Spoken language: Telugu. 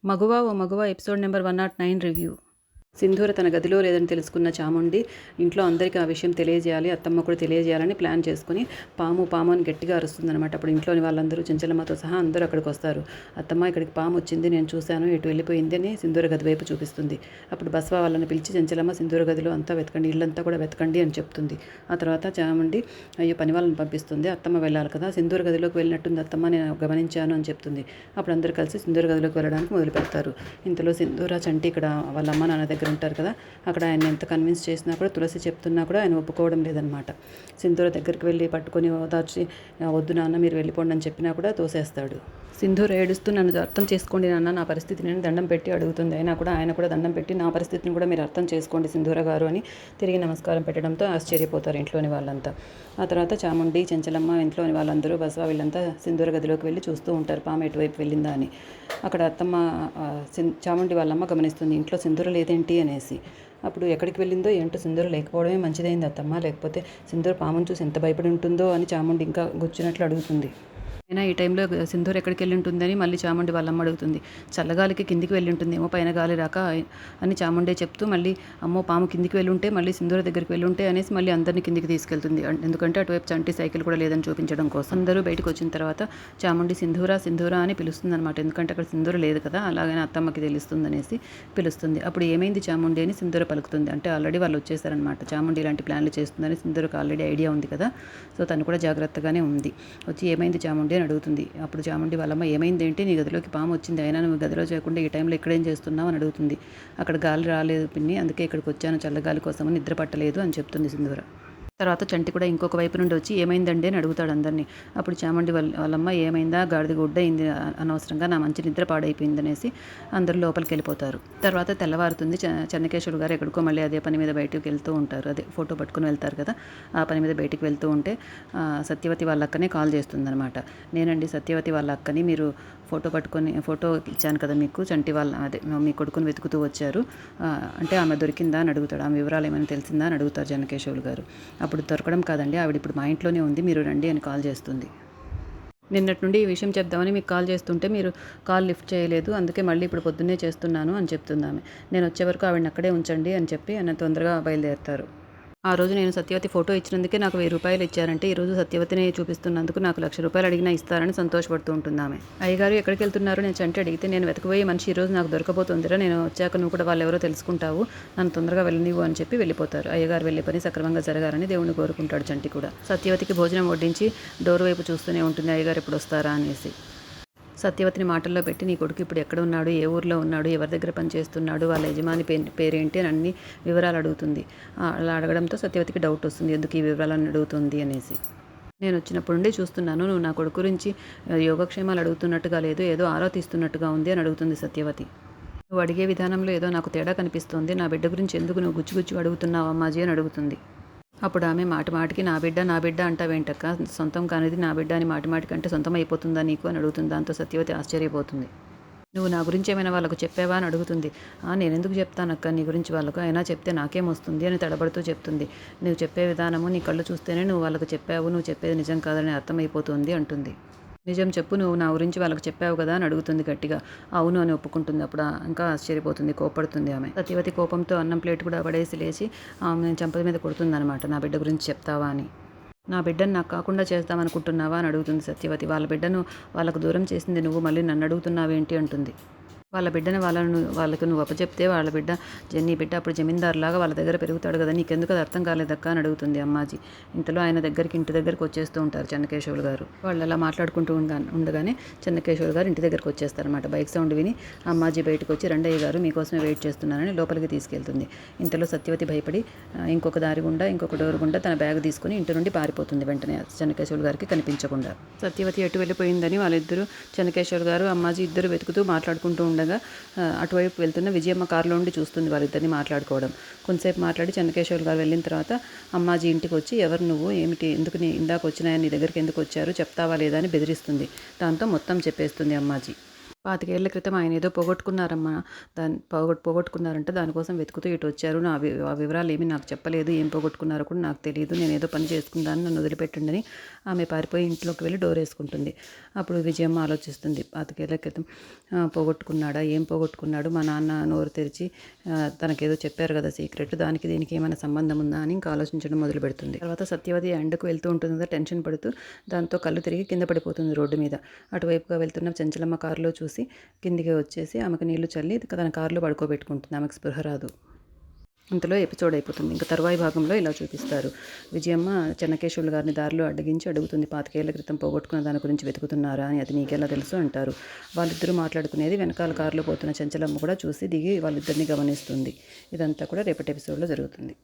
మగువ ఓ మగువ ఎపిసోడ్ నెంబర్ 109 రివ్యూ. సింధూర తన గదిలో లేదని తెలుసుకున్న చాముండి ఇంట్లో అందరికీ ఆ విషయం తెలియజేయాలి, అత్తమ్మ కూడా తెలియజేయాలని ప్లాన్ చేసుకుని పాము పాము అని గట్టిగా అరుస్తుందనమాట. అప్పుడు ఇంట్లోని వాళ్ళందరూ చెంచలమ్మతో సహా అందరూ అక్కడికి వస్తారు. అత్తమ్మ ఇక్కడికి పాము వచ్చింది, నేను చూశాను, ఎటు వెళ్ళిపోయింది అని సింధూర గది వైపు చూపిస్తుంది. అప్పుడు బసవ వాళ్ళని పిలిచి చెంచలమ్మ సింధూర గదిలో అంతా వెతకండి, ఇల్లంతా కూడా వెతకండి అని చెప్తుంది. ఆ తర్వాత చాముండి అయ్యో పని వాళ్ళని పంపిస్తుంది. అత్తమ్మ వెళ్ళాలి కదా, సింధూర గదిలోకి వెళ్ళినట్టుంది అత్తమ్మ, నేను గమనించాను అని చెప్తుంది. అప్పుడు అందరూ కలిసి సింధూర గదిలోకి వెళ్ళడానికి మొదలు పెడతారు. ఇంతలో సింధూర చంటి ఇక్కడ వాళ్ళ అమ్మ నాన్న దగ్గర ఉంటారు కదా, అక్కడ ఆయన ఎంత కన్విన్స్ చేసినా కూడా, తులసి చెప్తున్నా కూడా ఆయన ఒప్పుకోవడం లేదనమాట. సింధూర దగ్గరికి వెళ్ళి పట్టుకొని ఓదార్చి వద్దు నాన్న మీరు వెళ్ళిపోండి అని చెప్పినా కూడా తోసేస్తాడు. సింధూర ఏడుస్తూ నన్ను అర్థం చేసుకోండి నాన్న, నా పరిస్థితిని నేను దండం పెట్టి అడుగుతుంది. అయినా కూడా ఆయన కూడా దండం పెట్టి నా పరిస్థితిని కూడా మీరు అర్థం చేసుకోండి సింధూర గారు అని తిరిగి నమస్కారం పెట్టడంతో ఆశ్చర్యపోతారు ఇంట్లోని వాళ్ళంతా. ఆ తర్వాత చాముండి, చెంచలమ్మ, ఇంట్లోని వాళ్ళందరూ బసవ వీళ్ళంతా సింధూర గదిలోకి వెళ్ళి చూస్తూ ఉంటారు పాము ఎటువైపు వెళ్ళిందా అని. అక్కడ అత్తమ్మ చాముండి వాళ్ళమ్మ గమనిస్తుంది ఇంట్లో సింధూర లేదేంటి అనేసి. అప్పుడు ఎక్కడికి వెళ్ళిందో ఏంటో, సింధూర లేకపోవడమే మంచిదైంది అత్తమ్మ, లేకపోతే సింధూర పామును చూసి ఎంత భయపడి ఉంటుందో అని చాముండి ఇంకా గుచ్చినట్లు అడుగుతుంది. అయినా ఈ టైంలో సింధూర ఎక్కడికి వెళ్ళి ఉంటుందని మళ్ళీ చాముండి వాళ్ళమ్మ అడుగుతుంది. చల్లగాలికి కిందికి వెళ్ళి ఉంటుంది ఏమో, పైన గాలి రాక అని చాముండే చెప్తూ మళ్ళీ అమ్మో పాము కిందికి వెళ్ళి ఉంటే, మళ్ళీ సింధూర దగ్గరికి వెళ్ళి ఉంటే అనేసి మళ్ళీ అందరినీ కిందికి తీసుకెళ్తుంది. ఎందుకంటే అటువైపు చంటి సైకిల్ కూడా లేదని చూపించడం కోసం. అందరూ బయటకు వచ్చిన తర్వాత చాముండి సింధూర సింధూర అని పిలుస్తుంది అనమాట. ఎందుకంటే అక్కడ సింధూర లేదు కదా, అలాగనే అత్తమ్మకి తెలుస్తుంది అనేసి పిలుస్తుంది. అప్పుడు ఏమైంది చాముండి అని సింధూర పలుకుతుంది. అంటే ఆల్రెడీ వాళ్ళు వచ్చేసారనమాట. చాముండి ఇలాంటి ప్లాన్లు చేస్తుందని సింధూరకు ఆల్రెడీ ఐడియా ఉంది కదా, సో తను కూడా జాగ్రత్తగానే ఉంది. వచ్చి ఏమైంది చాముండి అని అడుగుతుంది. అప్పుడు చాముండి వాళ్ళమ్మ ఏమైంది ఏంటి, నీ గదిలోకి పాము వచ్చింది, అయినా నువ్వు గదిలో చేయకుండా ఈ టైంలో ఇక్కడేం చేస్తున్నావు అని అడుగుతుంది. అక్కడ గాలి రాలేదు పిన్ని, అందుకే ఇక్కడికి వచ్చాను చల్లగాలి కోసం, నిద్ర పట్టలేదు అని చెప్తుంది సింధూర. తర్వాత చంటి కూడా ఇంకొక వైపు నుండి వచ్చి ఏమైందండి అని అడుగుతాడు అందరినీ. అప్పుడు చాముండి వాళ్ళమ్మ ఏమైందా, గాడిద గుడ్డయింది, అనవసరంగా నా మంచి నిద్ర పాడైపోయింది అనేసి అందరూ లోపలికి వెళ్ళిపోతారు. తర్వాత తెల్లవారుతుంది. చెన్నకేశ్వర గారు ఎక్కడికో మళ్ళీ అదే పని మీద బయటకు వెళ్తూ ఉంటారు. అదే ఫోటో పట్టుకుని వెళ్తారు కదా, ఆ పని మీద బయటికి వెళ్తూ ఉంటే సత్యవతి వాళ్ళ అక్కనే కాల్ చేస్తుంది అనమాట. నేనండి సత్యవతి వాళ్ళ అక్కని, మీరు ఫోటో ఇచ్చాను కదా మీకు, చంటి వాళ్ళ అదే మీ కొడుకుని వెతుకుతూ వచ్చారు, అంటే ఆమె దొరికిందా అని అడుగుతాడు. ఆమె వివరాలు ఏమైనా తెలిసిందా అని అడుగుతారు చెన్నకేశ్వరులు గారు. అప్పుడు దొరకడం కాదండి, ఆవిడ ఇప్పుడు మా ఇంట్లోనే ఉంది, మీరు రండి అని కాల్ చేస్తుంది. నిన్నటి నుండి ఈ విషయం చెప్దామని మీకు కాల్ చేస్తుంటే మీరు కాల్ లిఫ్ట్ చేయలేదు, అందుకే మళ్ళీ ఇప్పుడు పొద్దున్నే చేస్తున్నాను అని చెప్తుంది ఆమె. నేను వచ్చే వరకు ఆవిడని అక్కడే ఉంచండి అని చెప్పి ఆయన తొందరగా బయలుదేరుతారు. ఆ రోజు నేను సత్యవతి ఫోటో ఇచ్చినందుకే నాకు 1000 రూపాయలు ఇచ్చారంటే, ఈరోజు సత్యవతిని చూపిస్తున్నందుకు నాకు 1,00,000 రూపాయలు అడిగినా ఇస్తారని సంతోషపడుతూ ఉంటుంది ఆమె. అయ్యగారు ఎక్కడికి వెళ్తున్నారు నేను చంటి అడిగితే, నేను వెతకబోయే మనిషి ఈరోజు నాకు దొరకబోతుందిరా, నేను వచ్చాక నువ్వు కూడా వాళ్ళు ఎవరో తెలుసుకుంటావు, నన్ను తొందరగా వెళ్ళనివ్వు అని చెప్పి వెళ్ళిపోతారు. అయ్యగారు వెళ్ళే పని సక్రమంగా జరగాలని దేవుడిని కోరుకుంటాడు చంటి కూడా. సత్యవతికి భోజనం వడ్డించి డోర్ వైపు చూస్తూనే ఉంటుంది అయ్యగారు ఎప్పుడు వస్తారా అనేసి. సత్యవతిని మాటల్లో పెట్టి నీ కొడుకు ఇప్పుడు ఎక్కడ ఉన్నాడు, ఏ ఊర్లో ఉన్నాడు, ఎవరి దగ్గర పనిచేస్తున్నాడు, వాళ్ళ యజమాని పేరేంటి అని అన్ని వివరాలు అడుగుతుంది. అలా అడగడంతో సత్యవతికి డౌట్ వస్తుంది, ఎందుకు ఈ వివరాలను అడుగుతుంది అనేసి. నేను వచ్చినప్పుడు నుండి చూస్తున్నాను, నువ్వు నా కొడుకు గురించి యోగక్షేమాలు అడుగుతున్నట్టుగా లేదు, ఏదో ఆరా తీస్తున్నట్టుగా ఉంది అని అడుగుతుంది సత్యవతి. నువ్వు అడిగే విధానంలో ఏదో నాకు తేడా కనిపిస్తోంది, నా బిడ్డ గురించి ఎందుకు నువ్వు గుచ్చి అడుగుతున్నావు అమ్మాజీ అని అడుగుతుంది. అప్పుడు ఆమె మాటికి నా బిడ్డ అంటావేంటక్క, సొంతం కానిది నా బిడ్డ అని మాటికి అంటే సొంతం అయిపోతుందా నీకు అని అడుగుతుంది. దాంతో సత్యవతి ఆశ్చర్యపోతుంది. నువ్వు నా గురించి ఏమైనా వాళ్ళకు చెప్పావా అని అడుగుతుంది. నేనెందుకు చెప్తానక్క నీ గురించి వాళ్ళకు, అయినా చెప్తే నాకేమొస్తుంది అని తడబడుతూ చెప్తుంది. నువ్వు చెప్పే విధానము, నీ కళ్ళు చూస్తేనే నువ్వు వాళ్ళకు చెప్పావు, నువ్వు చెప్పేది నిజం కాదని అర్థమైపోతుంది అంటుంది. నిజం చెప్పు, నువ్వు నా గురించి వాళ్ళకి చెప్పావు కదా అని అడుగుతుంది గట్టిగా. అవును అని ఒప్పుకుంటుంది. అప్పుడు ఇంకా ఆశ్చర్యపోతుంది, కోపడుతుంది ఆమె. సత్యవతి కోపంతో అన్నం ప్లేట్ కూడా పడేసి లేచి ఆమె చెంపల మీద కొడుతుంది అనమాట, నా బిడ్డ గురించి చెప్తావా అని. నా బిడ్డను నాకు కాకుండా చేస్తామనుకుంటున్నావా అని అడుగుతుంది సత్యవతి. వాళ్ళ బిడ్డను వాళ్ళకు దూరం చేసింది నువ్వు, మళ్ళీ నన్ను అడుగుతున్నావేంటి అంటుంది. వాళ్ళ బిడ్డను వాళ్ళకు నువ్వు అప్పచెప్తే వాళ్ళ బిడ్డ నీ బిడ్డ అప్పుడు జమీందారులాగా వాళ్ళ దగ్గర పెరుగుతాడు కదా, నీకెందుకు అది అర్థం కాలేదక్క అని అడుగుతుంది అమ్మాజీ. ఇంతలో ఆయన ఇంటి దగ్గరికి వచ్చేస్తూ ఉంటారు చెన్నకేశవులు గారు. వాళ్ళు అలా మాట్లాడుకుంటూ ఉండగానే చెన్నకేశవులు గారు ఇంటి దగ్గరికి వచ్చేస్తారనమాట. బైక్ సౌండ్ విని అమ్మాజీ బయటకు వచ్చి, రండయ్య గారు మీకోసమే వెయిట్ చేస్తున్నానని లోపలికి తీసుకెళ్తుంది. ఇంతలో సత్యవతి భయపడి ఇంకొక దారి గుండా, ఇంకొక డోర్ గుండా తన బ్యాగ్ తీసుకుని ఇంటి నుండి పారిపోతుంది వెంటనే, చెన్నకేశవులు గారికి కనిపించకుండా. సత్యవతి ఎటు వెళ్ళిపోయిందని వాళ్ళిద్దరూ, చెన్నకేశవులు గారు అమ్మాజీ ఇద్దరు వెతుకుతూ మాట్లాడుకుంటూ ఉండగా అటువైపు వెళ్తున్న విజయమ్మ కారులో ఉండి చూస్తుంది వాళ్ళిద్దరిని మాట్లాడుకోవడం. కొంతసేపు మాట్లాడి చెన్నకేశవులు గారు వెళ్ళిన తర్వాత అమ్మాజీ ఇంటికి వచ్చి, ఎవరు నువ్వు, ఏమిటి, ఎందుకు ఇందాక వచ్చినాయని నీ దగ్గరికి ఎందుకు వచ్చారు, చెప్తావా లేదా అని బెదిరిస్తుంది. దాంతో మొత్తం చెప్పేస్తుంది అమ్మాజీ. 25 ఏళ్ల క్రితం ఆయన ఏదో పోగొట్టుకున్నారమ్మా. పోగొట్టుకున్నారంట. దానికోసం వెతుకుతూ ఇటు వచ్చారు. ఆ వివరాలు ఏమీ నాకు చెప్పలేదు. ఏం పోగొట్టుకున్నారో కూడా నాకు తెలీదు. నేనేదో పని చేసుకుందాను, నన్ను వదిలిపెట్టండని ఆమె పారిపోయి ఇంట్లోకి వెళ్ళి డోర్ వేసుకుంటుంది. అప్పుడు విజయమ్మ ఆలోచిస్తుంది. 25 ఏళ్ల క్రితం పోగొట్టుకున్నాడా? ఏం పోగొట్టుకున్నాడు? మా నాన్న నోరు తెరిచి తనకేదో చెప్పారు కదా సీక్రెట్. దానికి దీనికి ఏమైనా సంబంధం ఉందా అని ఇంకా ఆలోచించడం మొదలు పెడుతుంది. తర్వాత సత్యవతి ఎండకు వెళ్తూ ఉంటుంది కదా, టెన్షన్ పడుతూ. దాంతో కళ్ళు తిరిగి కింద పడిపోతుంది రోడ్డు మీద. అటువైపుగా వెళ్తున్న చెంచలమ్మ కారులో చూసి కిందికి వచ్చేసి ఆమెకు నీళ్లు చల్లి తన కారులో పడుకోబెట్టుకుంటుంది. ఆమెకు స్పృహ రాదు. ఇంతలో ఎపిసోడ్ అయిపోతుంది. ఇంకా తరువాయి భాగంలో ఇలా చూపిస్తారు. విజయమ్మ చెన్నకేశవులు గారిని దారిలో అడ్డగించి అడుగుతుంది, 25 ఏళ్ల క్రితం పోగొట్టుకున్న దాని గురించి వెతుకుతున్నారా అని. అది నీకెలా తెలుసు అంటారు. వాళ్ళిద్దరూ మాట్లాడుకునేది వెనకాల కారులో పోతున్న చెంచలమ్మ కూడా చూసి దిగి వాళ్ళిద్దరిని గమనిస్తుంది. ఇదంతా కూడా రేపటి ఎపిసోడ్లో జరుగుతుంది.